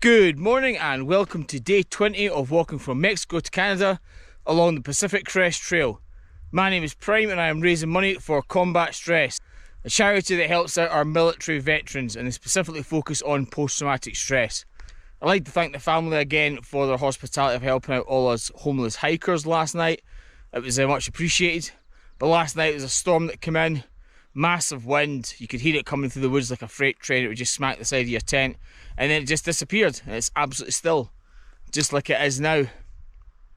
Good morning and welcome to day 20 of walking from Mexico to Canada along the Pacific Crest Trail. My name is Prime and I am raising money for Combat Stress, a charity that helps out our military veterans and they specifically focus on post-traumatic stress. I'd like to thank the family again for their hospitality of helping out all us homeless hikers last night. It was much appreciated. But last night there was a storm that came in, massive wind, you could hear it coming through the woods like a freight train. It would just smack the side of your tent and then it just disappeared and it's absolutely still, just like it is now.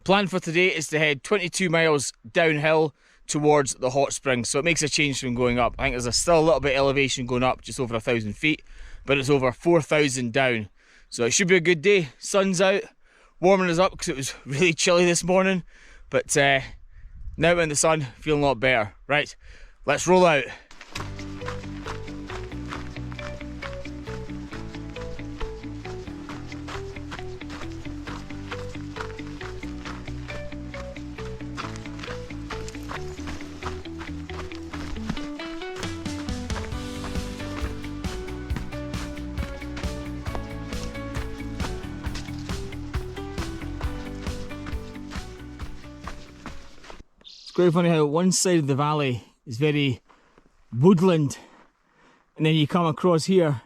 Plan for today is to head 22 miles downhill towards the hot springs, so it makes a change from going up. I think there's still a little bit of elevation going up, just over 1,000 feet, but it's over 4,000 down. So it should be a good day. Sun's out, warming us up because it was really chilly this morning, but now in the sun, feeling a lot better. Right, let's roll out. It's quite funny how one side of the valley is very woodland and then you come across here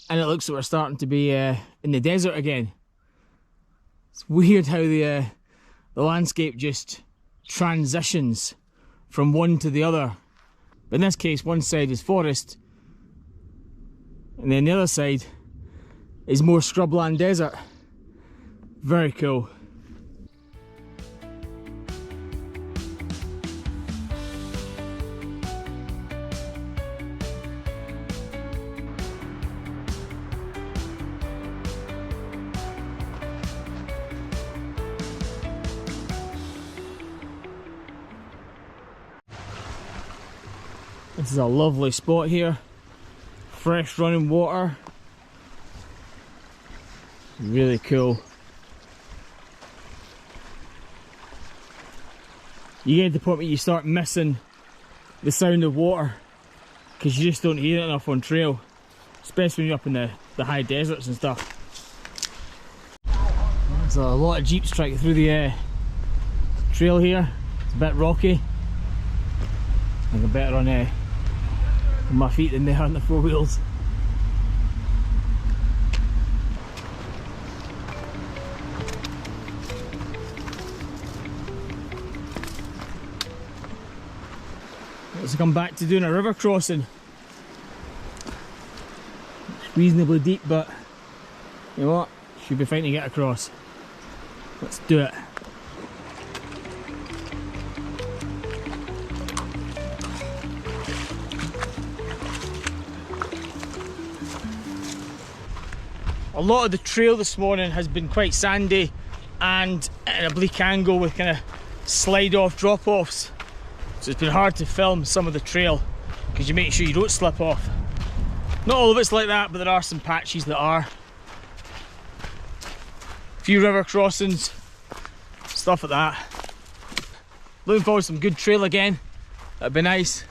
and it looks like we're starting to be in the desert again. It's weird how the landscape just transitions from one to the other. But in this case, one side is forest and then the other side is more scrubland desert. Very cool. This is a lovely spot here, fresh running water, really cool. You get to the point where you start missing the sound of water because you just don't hear it enough on trail, especially when you're up in the high deserts and stuff. There's a lot of jeeps trying through the trail here. It's a bit rocky. I think I'm better on my feet than they are on the four wheels. Let's come back to doing a river crossing. It's reasonably deep, but you know what? Should be fine to get across. Let's do it. A lot of the trail this morning has been quite sandy and in a bleak angle with kind of slide off drop offs. So it's been hard to film some of the trail because you make sure you don't slip off. Not all of it's like that, but there are some patches that are. A few river crossings, stuff like that. Looking forward to some good trail again. That'd be nice.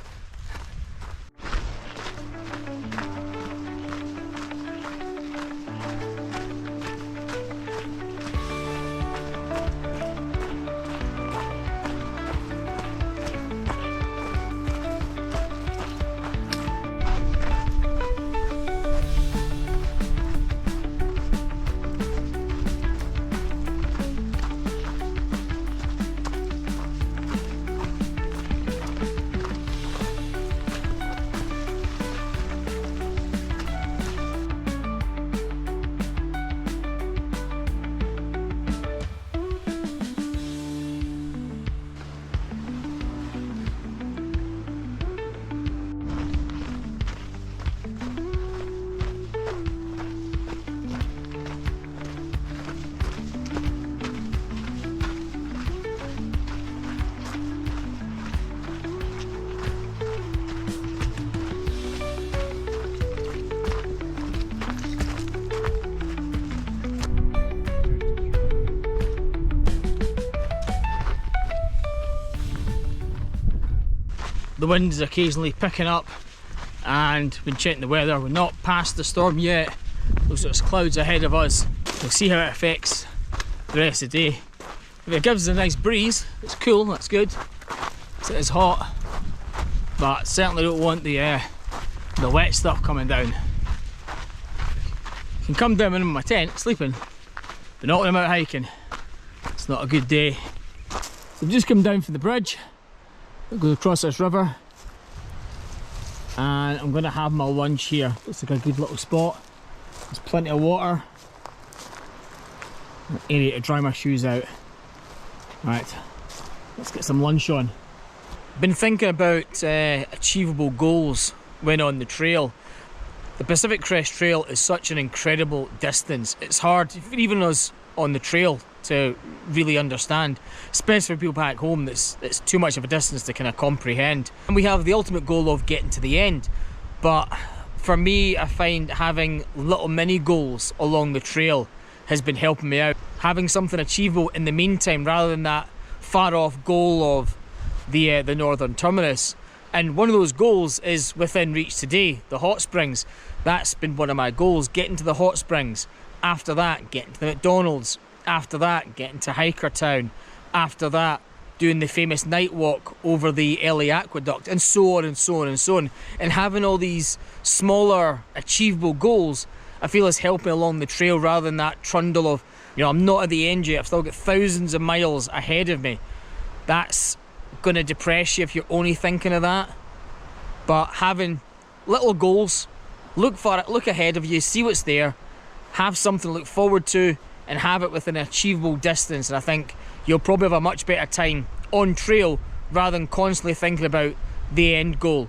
The wind is occasionally picking up and been checking the weather. We're not past the storm yet, Looks like there's clouds ahead of us. We'll see how it affects the rest of the day. If it gives us a nice breeze, it's cool, that's good. It is hot, but certainly don't want the wet stuff coming down. I can come down in my tent, sleeping, but not when I'm out hiking. It's not a good day. So I've just come down from the bridge. I'll go across this river, and I'm going to have my lunch here. Looks like a good little spot. There's plenty of water. An area to dry my shoes out. Right, let's get some lunch on. Been thinking about achievable goals when on the trail. The Pacific Crest Trail is such an incredible distance. It's hard, even us on the trail, to really understand, especially for people back home. It's too much of a distance to kind of comprehend. And we have the ultimate goal of getting to the end, but for me, I find having little mini goals along the trail has been helping me out. Having something achievable in the meantime rather than that far off goal of the northern terminus. And one of those goals is within reach today, the hot springs. That's been one of my goals, getting to the hot springs. After that, getting to the McDonald's. After that, getting to Hiker Town. After that, doing the famous night walk over the LA Aqueduct, and so on and so on and so on. And having all these smaller achievable goals, I feel is helping along the trail rather than that trundle of, you know, I'm not at the end yet, I've still got thousands of miles ahead of me. That's going to depress you if you're only thinking of that. But having little goals, look for it, look ahead of you, see what's there, have something to look forward to, and have it within an achievable distance, and I think you'll probably have a much better time on trail rather than constantly thinking about the end goal.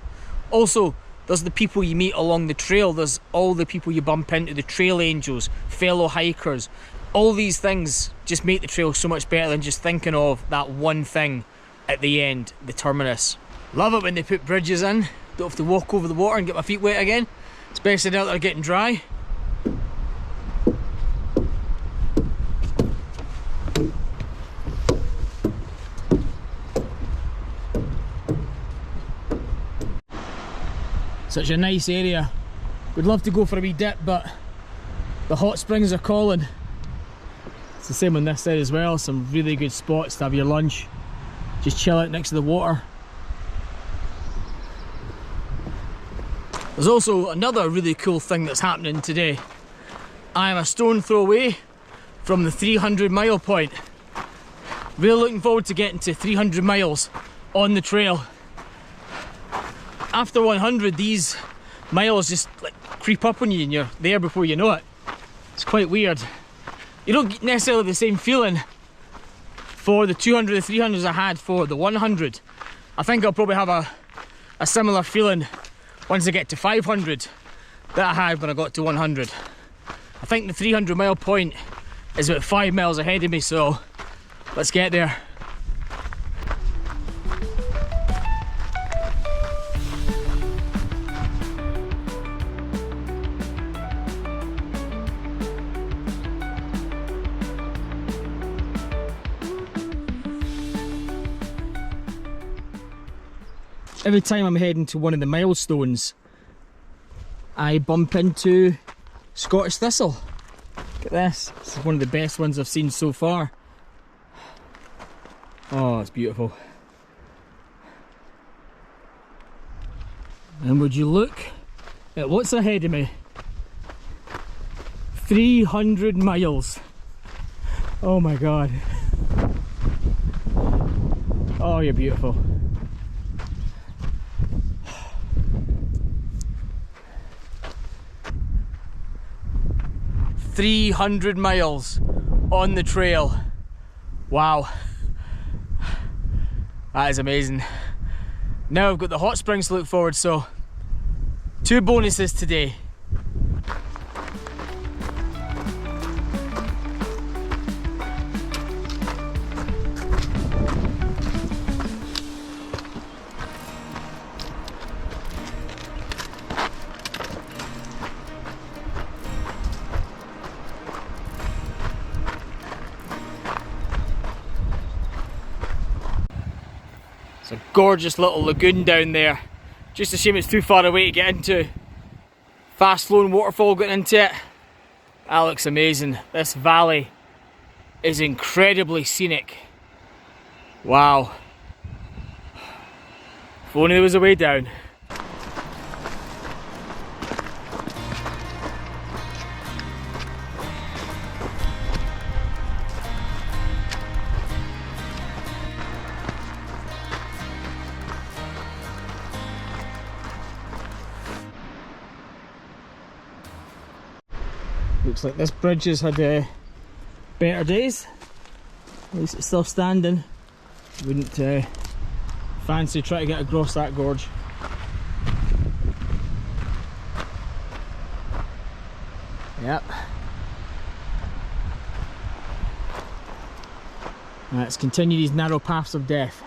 Also, there's the people you meet along the trail, there's all the people you bump into, the trail angels, fellow hikers. All these things just make the trail so much better than just thinking of that one thing at the end, the terminus. Love it when they put bridges in, don't have to walk over the water and get my feet wet again, especially now that they're getting dry. Such a nice area. Would love to go for a wee dip, but the hot springs are calling. It's the same on this side as well. Some really good spots to have your lunch. Just chill out next to the water. There's also another really cool thing that's happening today. I am a stone throw away from the 300-mile point. Really looking forward to getting to 300 miles on the trail. After 100, these miles just like creep up on you and you're there before you know it. It's quite weird. You don't get necessarily the same feeling for the 200 and 300s I had for the 100. I think I'll probably have a similar feeling once I get to 500 that I had when I got to 100. I think the 300-mile point is about 5 miles ahead of me, so let's get there. Every time I'm heading to one of the milestones, I bump into Scottish thistle. Look at this. This is one of the best ones I've seen so far. Oh, it's beautiful. And would you look at what's ahead of me? 300 miles. Oh my God. Oh, you're beautiful. 300 miles on the trail. Wow. That is amazing. Now I've got the hot springs to look forward, so 2 bonuses today. It's a gorgeous little lagoon down there. Just a shame it's too far away to get into. Fast flowing waterfall getting into it. That looks amazing. This valley is incredibly scenic. Wow. If only there was a way down. Looks like this bridge has had better days. At least it's still standing. Wouldn't fancy trying to get across that gorge. Yep. Let's continue these narrow paths of death.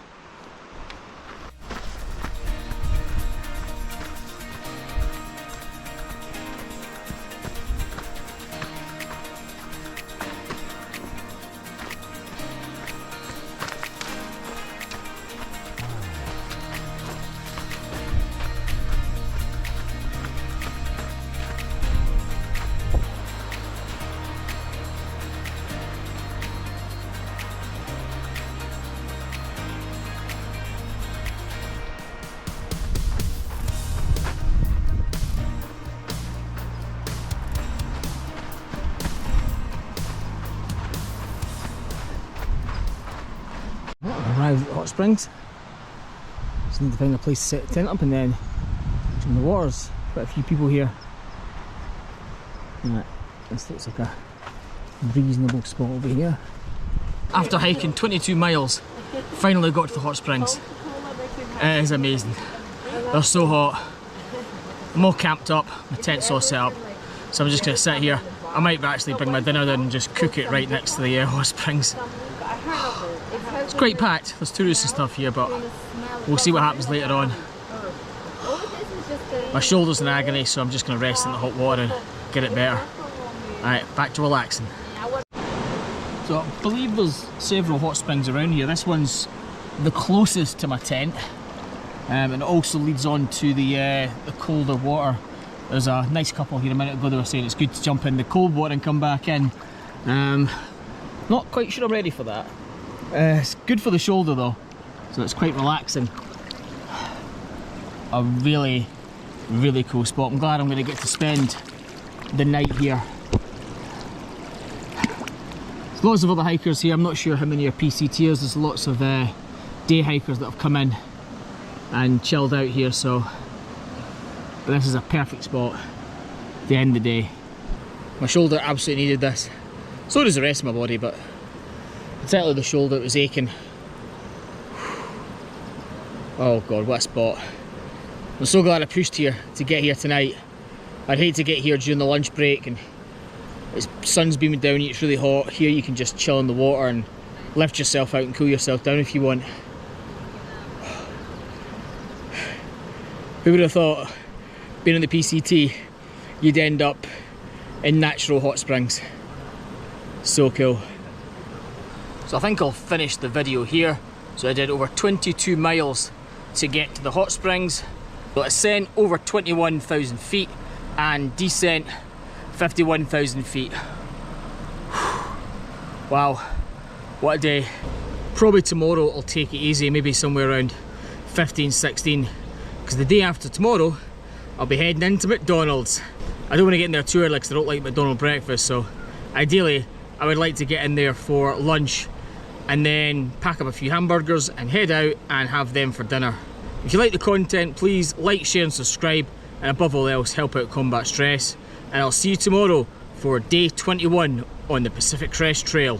Arrived at the hot springs. Just need to find a place to set the tent up, and then in the water's quite a few people here. Right, this looks like a reasonable spot over here. After hiking 22 miles, finally got to the hot springs. It is amazing. They're so hot. I'm all camped up, my tent's all set up, so I'm just going to sit here. I might actually bring my dinner down and just cook it right next to the hot springs. It's quite packed, there's tourists and stuff here, but we'll see what happens later on. My shoulder's in agony, so I'm just going to rest in the hot water and get it better. Alright, back to relaxing. So I believe there's several hot springs around here. This one's the closest to my tent, and it also leads on to the colder water. There's a nice couple here a minute ago, they were saying it's good to jump in the cold water and come back in. Not quite sure I'm ready for that. It's good for the shoulder though, so it's quite relaxing. A really, really cool spot. I'm glad I'm going to get to spend the night here. There's lots of other hikers here. I'm not sure how many are PCTers. There's lots of day hikers that have come in and chilled out here, so but this is a perfect spot at the end of the day. My shoulder absolutely needed this. So does the rest of my body, but particularly the shoulder, it was aching. Oh god, what a spot. I'm so glad I pushed here to get here tonight. I'd hate to get here during the lunch break and the sun's beaming down, it's really hot. Here you can just chill in the water and lift yourself out and cool yourself down if you want. Who would have thought, being on the PCT, you'd end up in natural hot springs. So cool. So I think I'll finish the video here. So I did over 22 miles to get to the hot springs. But ascent over 21,000 feet and descent 51,000 feet. Wow, what a day. Probably tomorrow I'll take it easy, maybe somewhere around 15, 16. Because the day after tomorrow, I'll be heading into McDonald's. I don't want to get in there too early because I don't like McDonald's breakfast, so ideally I would like to get in there for lunch and then pack up a few hamburgers and head out and have them for dinner. If you like the content, please like, share and subscribe, and above all else, help out combat stress. And I'll see you tomorrow for day 21 on the Pacific Crest Trail.